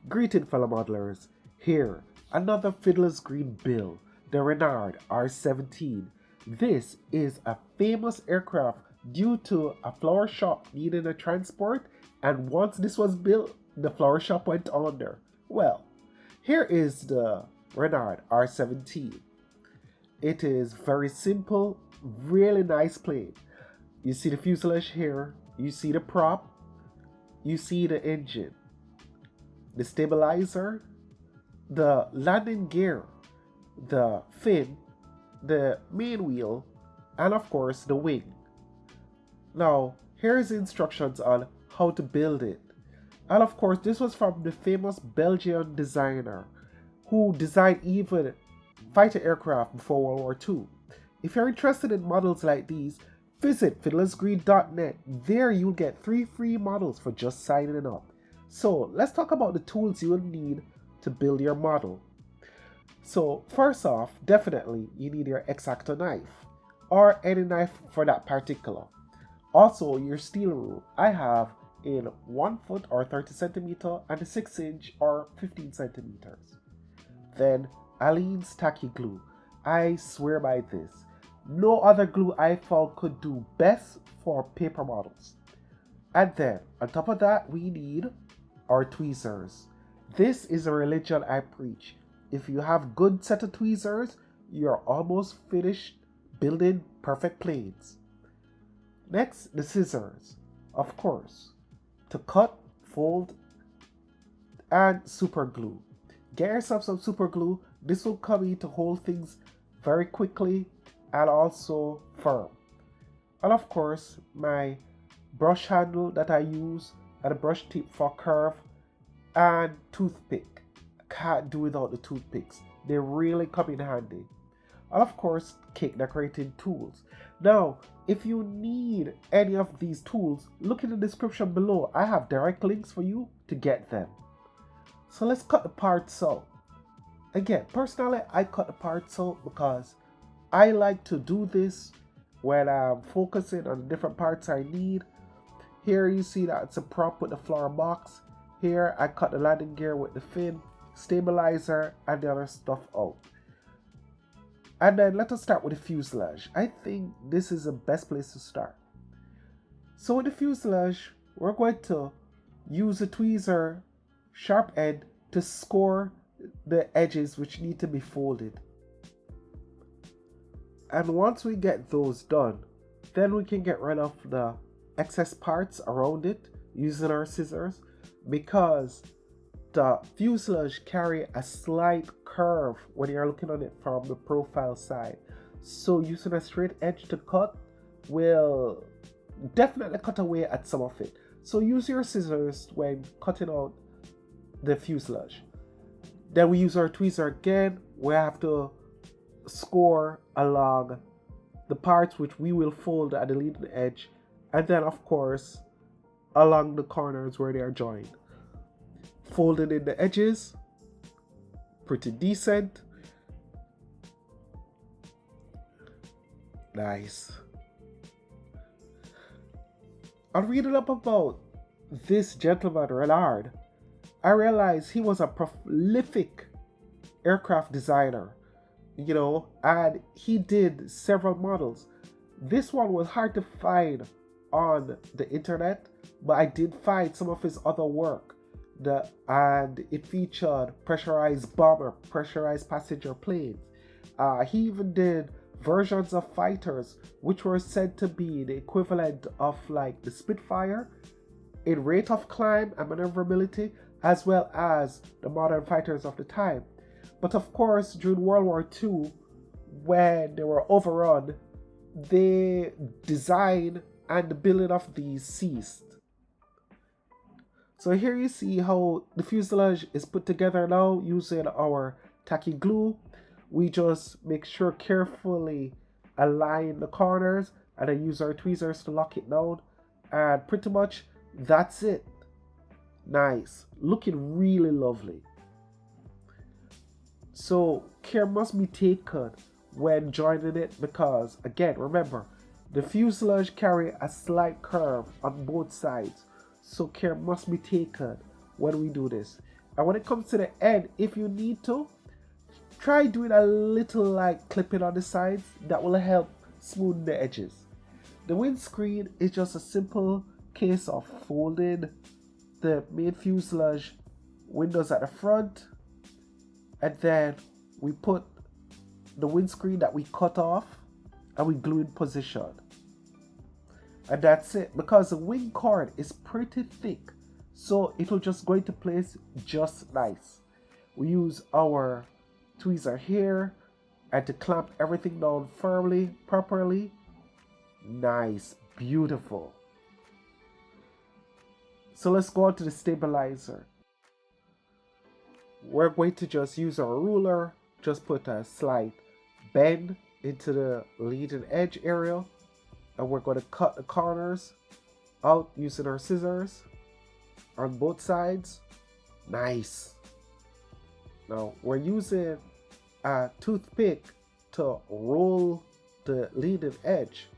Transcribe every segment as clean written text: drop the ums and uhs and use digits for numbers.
Greeting fellow modelers, here, another Fiddlers Green build, the Renard R.17. This is a famous aircraft due to a flower shop needing a transport, and once this was built, the flower shop went under. Well, here is the Renard R.17. It is very simple, really nice plane. You see the fuselage here, you see the prop, you see the engine, the stabilizer, the landing gear, the fin, the main wheel, and of course the wing. Now, here's the instructions on how to build it. And of course, this was from the famous Belgian designer who designed even fighter aircraft before World War II. If you're interested in models like these, visit fiddlersgreen.net. There you'll get 3 free models for just signing up. So let's talk about the tools you will need to build your model. So first off, definitely you need your X-Acto knife or any knife for that particular. Also your steel rule. I have in 1 foot or 30 centimeter and a 6-inch or 15 centimeters. Then Aleene's tacky glue. I swear by this. No other glue I found could do best for paper models. And then on top of that we need our tweezers. This is a religion I preach. If you have good set of tweezers, you're almost finished building perfect planes. Next, the scissors, of course, to cut, fold, and super glue. Get yourself some super glue. This will come in to hold things very quickly and also firm. And of course, my brush handle that I use and a brush tip for curve and toothpick. Can't do without the toothpicks. They really come in handy. And of course, cake decorating tools. Now, if you need any of these tools, look in the description below. I have direct links for you to get them. So let's cut the parts out. Again, personally, I cut the parts out because I like to do this when I'm focusing on the different parts I need. Here you see that it's a prop with the flower box. Here I cut the landing gear with the fin, stabilizer, and the other stuff out. And then let us start with the fuselage. I think this is the best place to start. So with the fuselage, we're going to use a tweezer sharp end to score the edges which need to be folded. And once we get those done, then we can get rid of the excess parts around it using our scissors, because the fuselage carry a slight curve when you're looking on it from the profile side. So using a straight edge to cut will definitely cut away at some of it. So use your scissors when cutting out the fuselage. Then we use our tweezer again. We have to score along the parts which we will fold at the leading edge, and then of course along the corners where they are joined. Folding in the edges, pretty decent. Nice. On reading up about this gentleman Renard, I realized he was a prolific aircraft designer, and he did several models. This one was hard to find on the internet, but I did find some of his other work. And it featured pressurized bomber, pressurized passenger planes. He even did versions of fighters which were said to be the equivalent of like the Spitfire in rate of climb and maneuverability, as well as the modern fighters of the time. But of course, during World War II, when they were overrun, the design and the building of these ceased. So here you see how the fuselage is put together now using our tacky glue. We just make sure carefully align the corners and then use our tweezers to lock it down. And pretty much that's it. Nice. Looking really lovely. So care must be taken when joining it because, again, remember, the fuselage carry a slight curve on both sides. So care must be taken when we do this. And when it comes to the end, if you need to, try doing a little like clipping on the sides. That will help smoothen the edges. The windscreen is just a simple case of folding the main fuselage windows at the front, and then we put the windscreen that we cut off and we glue in position. And that's it, because the wing cord is pretty thick, so it will just go into place just nice. We use our tweezer here and to clamp everything down firmly, properly. Nice, beautiful. So let's go on to the stabilizer. We're going to just use our ruler, just put a slight bend into the leading edge area, and we're going to cut the corners out using our scissors on both sides. Nice. Now we're using a toothpick to roll the leading edge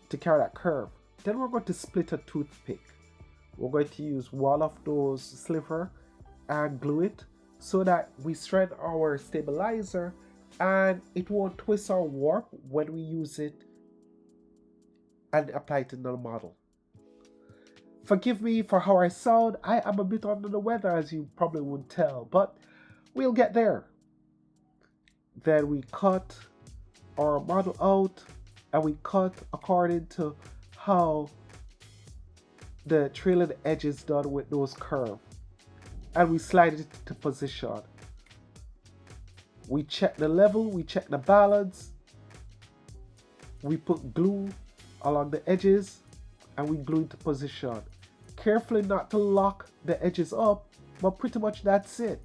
to carry that curve. Then we're going to split a toothpick. We're going to use one of those slivers and glue it so that we strengthen our stabilizer and it won't twist or warp when we use it and apply it in the model. Forgive me for how I sound. I am a bit under the weather, as you probably would tell, but we'll get there. Then we cut our model out, and we cut according to how the trailing edge is done with those curves, and we slide it into position. We check the level, we check the balance, we put glue along the edges, and we glue into position. Carefully not to lock the edges up, but pretty much that's it.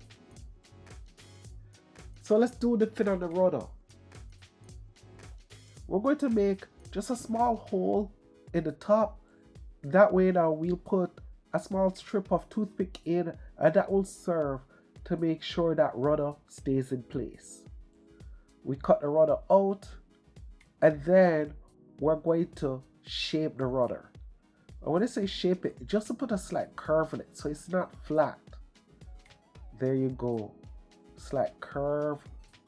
So let's do the fin on the rudder. We're going to make just a small hole in the top. That way now we'll put a small strip of toothpick in, and that will serve to make sure that rudder stays in place. We cut the rudder out, and then we're going to shape the rudder. And when I say shape it, just to put a slight curve in it so it's not flat. There you go. Slight curve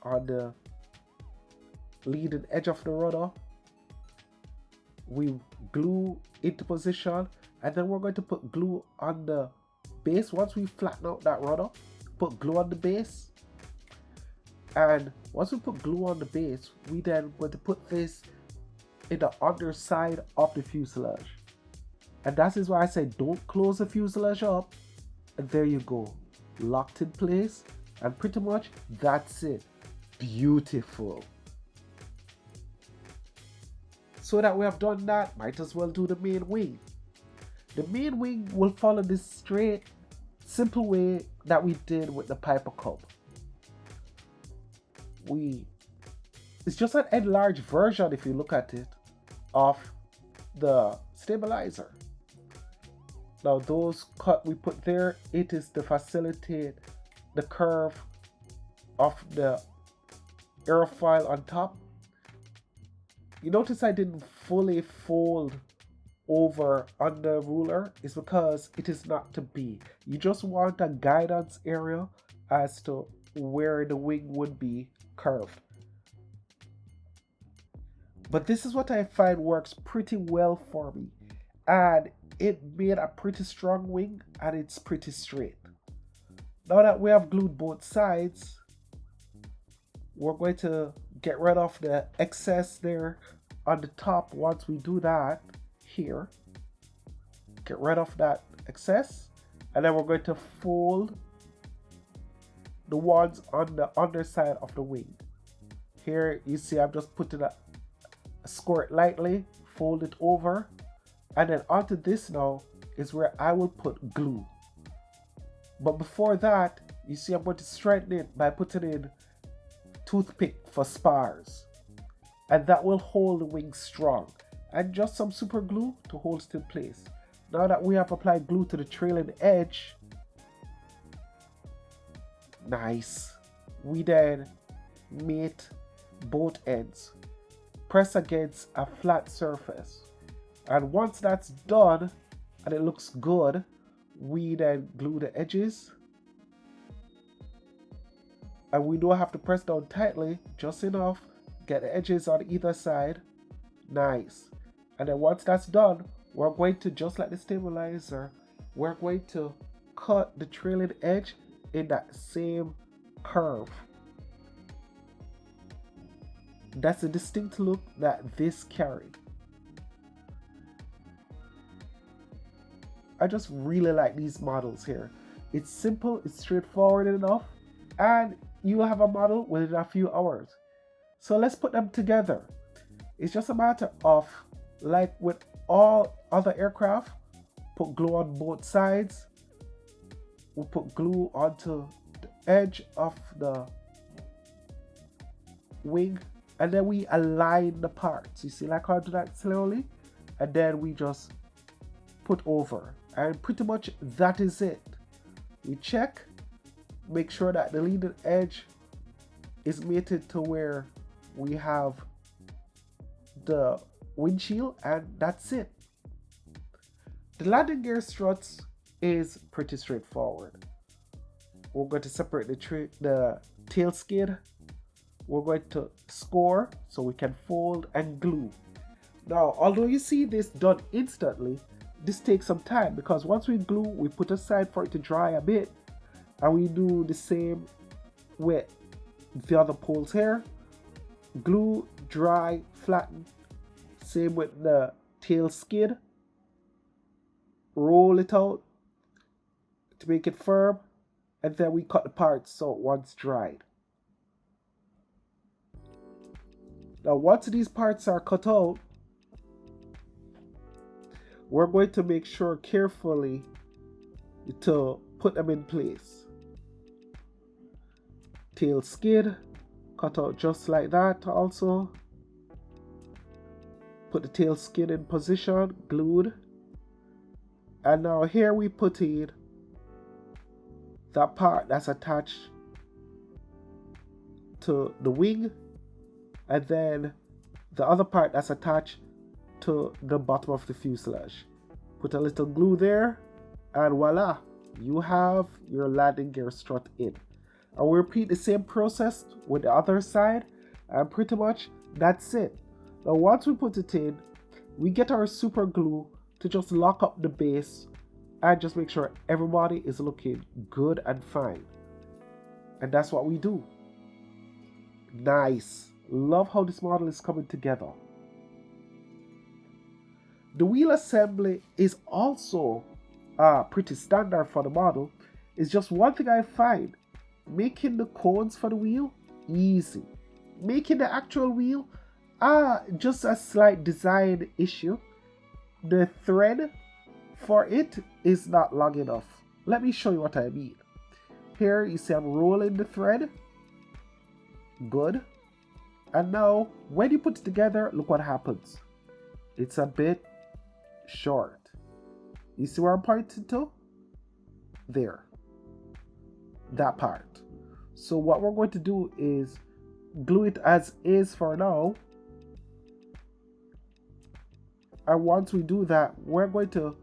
on the leading edge of the rudder. We glue into position, and then we're going to put glue on the base. Once we flatten out that rudder, put glue on the base. And once we put glue on the base, we then going to put this in the underside of the fuselage. And that is why I say don't close the fuselage up. And there you go, locked in place, and pretty much that's it. Beautiful. So that we have done that, might as well do the main wing. The main wing will follow this straight, simple way that we did with the Piper Cub. It's just an enlarged version, if you look at it, of the stabilizer. Now those cut we put there, it is to facilitate the curve of the aerofoil on top. You notice I didn't fully fold over on the ruler. It's because it is not to be. You just want a guidance area as to where the wing would be curved. But this is what I find works pretty well for me, and it made a pretty strong wing, and it's pretty straight. Now that we have glued both sides, we're going to get rid of the excess there on the top. Once we do that here, get rid of that excess, and then we're going to fold the ones on the underside of the wing. Here you see I'm just putting a squirt lightly, fold it over, and then onto this now is where I will put glue. But before that, you see I'm going to strengthen it by putting in toothpick for spars, and that will hold the wing strong, and just some super glue to hold it in place. Now that we have applied glue to the trailing edge, nice, we then mate both ends, press against a flat surface, and once that's done and it looks good, we then glue the edges And we don't have to press down tightly, just enough. Get the edges on either side. Nice. And then once that's done, we're going to, just like the stabilizer, we're going to cut the trailing edge in that same curve. That's a distinct look that this carried. I just really like these models here. It's simple, it's straightforward enough, and you will have a model within a few hours. So let's put them together. It's just a matter of, like with all other aircraft, put glue on both sides. We'll put glue onto the edge of the wing, and then we align the parts. You see, like how I do that slowly, and then we just put over, and pretty much that is it. We check, make sure that the leading edge is mated to where we have the windshield, and that's it. The landing gear struts is pretty straightforward. We're going to separate the tail skid. We're going to score so we can fold and glue. Now, although you see this done instantly, this takes some time, because once we glue, we put aside for it to dry a bit, and we do the same with the other poles here. Glue, dry, flatten. Same with the tail skid. Roll it out to make it firm, and then we cut the parts so once dried. Now once these parts are cut out, we're going to make sure carefully to put them in place. Tail skid, cut out just like that also. Put the tail skid in position, glued. And now here we put in that part that's attached to the wing, and then the other part that's attached to the bottom of the fuselage. Put a little glue there, and voila, you have your landing gear strut in. And we repeat the same process with the other side, and pretty much that's it. Now once we put it in, we get our super glue to just lock up the base and just make sure everybody is looking good and fine. And that's what we do. Nice. Love how this model is coming together. The wheel assembly is also pretty standard for the model. It's just one thing I find. Making the cones for the wheel, easy. Making the actual wheel, just a slight design issue. The thread for it is not long enough. Let me show you what I mean. Here you see I'm rolling the thread. Good. And now when you put it together, look what happens. It's a bit short. You see where I'm pointing to? There. That part. So what we're going to do is glue it as is for now. And once we do that, we're going to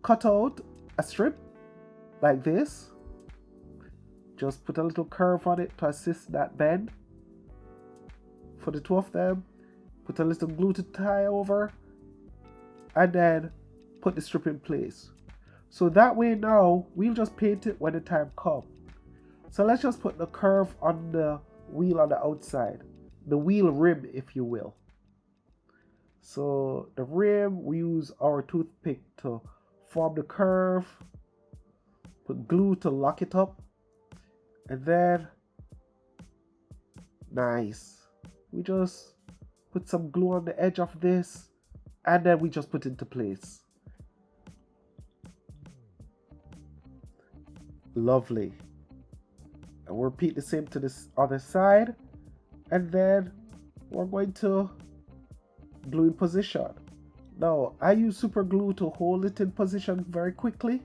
cut out a strip like this. Just put a little curve on it to assist that bend. For the two of them, put a little glue to tie over, and then put the strip in place. So that way now, we'll just paint it when the time comes. So let's just put the curve on the wheel on the outside. The wheel rim, if you will. So the rim, we use our toothpick to form the curve. Put glue to lock it up. And then, nice. We just put some glue on the edge of this. And then we just put it into place. Lovely. And we'll repeat the same to this other side. And then we're going to glue in position. Now, I use super glue to hold it in position very quickly.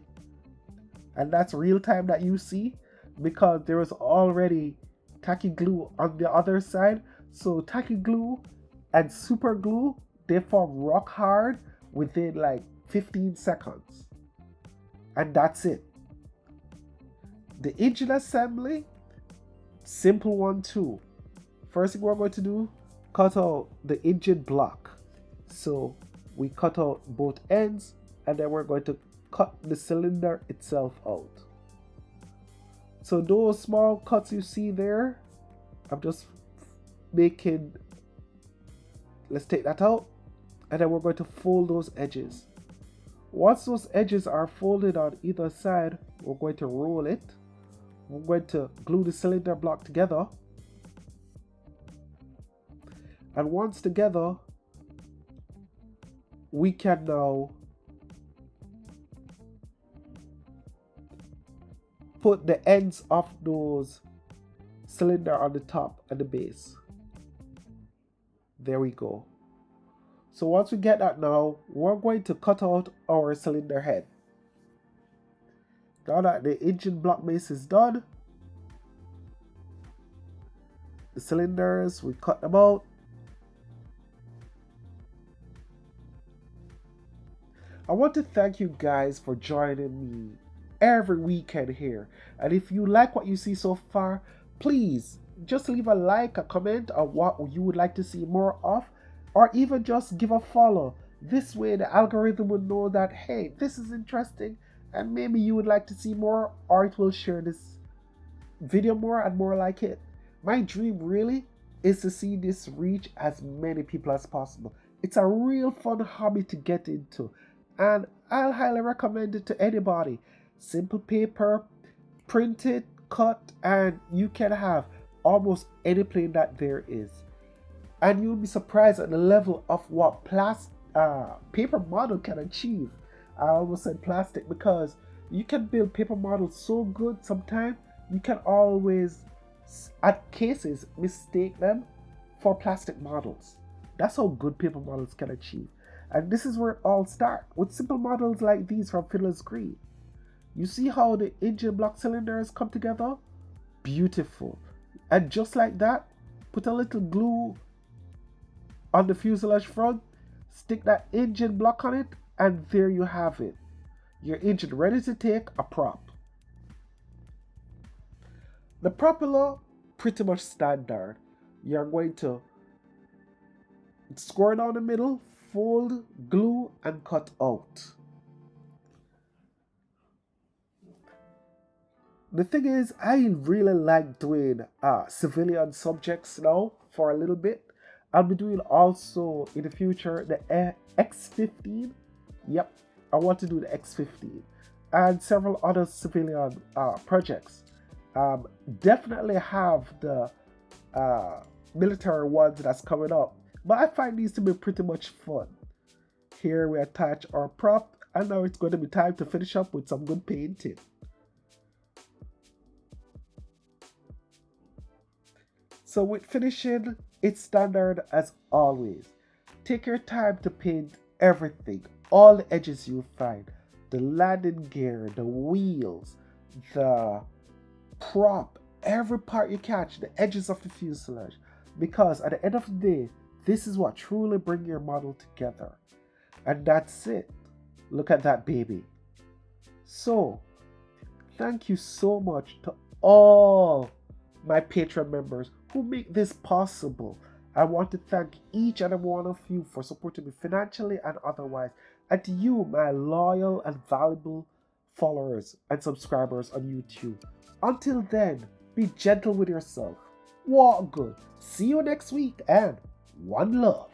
And that's real time that you see, because there is already tacky glue on the other side. So tacky glue and super glue, they form rock hard within like 15 seconds. And that's it. The engine assembly, Simple one too. First thing we're going to do, cut out the engine block. So we cut out both ends, and then we're going to cut the cylinder itself out. So those small cuts you see there, I'm just making, let's take that out, and then we're going to fold those edges. Once those edges are folded on either side, we're going to roll it. We're going to glue the cylinder block together. And once together, we can now put the ends of those cylinder on the top and the base. There we go. So once we get that now, we're going to cut out our cylinder head. Now that the engine block base is done, the cylinders, we cut them out. I want to thank you guys for joining me every weekend here. And if you like what you see so far, please just leave a like, a comment on what you would like to see more of, or even just give a follow. This way the algorithm will know that, hey, this is interesting and maybe you would like to see more, or it will share this video more and more like it. My dream really is to see this reach as many people as possible. It's a real fun hobby to get into, and I'll highly recommend it to anybody. Simple paper, print it, cut, and you can have almost any plane that there is. And you'll be surprised at the level of what paper model can achieve. I almost said plastic because you can build paper models so good sometimes you can always, at cases, mistake them for plastic models. That's how good paper models can achieve. And this is where it all starts, with simple models like these from Fiddlers Green. You see how the engine block cylinders come together? Beautiful. And just like that, put a little glue on the fuselage front, stick that engine block on it, and there you have it. Your engine ready to take a prop. The propeller, pretty much standard. You're going to score down the middle, fold, glue, and cut out. The thing is, I really like doing civilian subjects now for a little bit. I'll be doing also in the future the X-15. Yep, I want to do the X-15 and several other civilian projects. Definitely have the military ones that's coming up, but I find these to be pretty much fun. Here we attach our prop, and now it's going to be time to finish up with some good painting. So with finishing, it's standard as always. Take your time to paint everything, all the edges you find, the landing gear, the wheels, the prop, every part you catch, the edges of the fuselage, because at the end of the day, this is what truly brings your model together. And that's it. Look at that baby. So, thank you so much to all my Patreon members who make this possible. I want to thank each and every one of you for supporting me financially and otherwise, and to you, my loyal and valuable followers and subscribers on YouTube. Until then, be gentle with yourself, walk good, see you next week, and one love.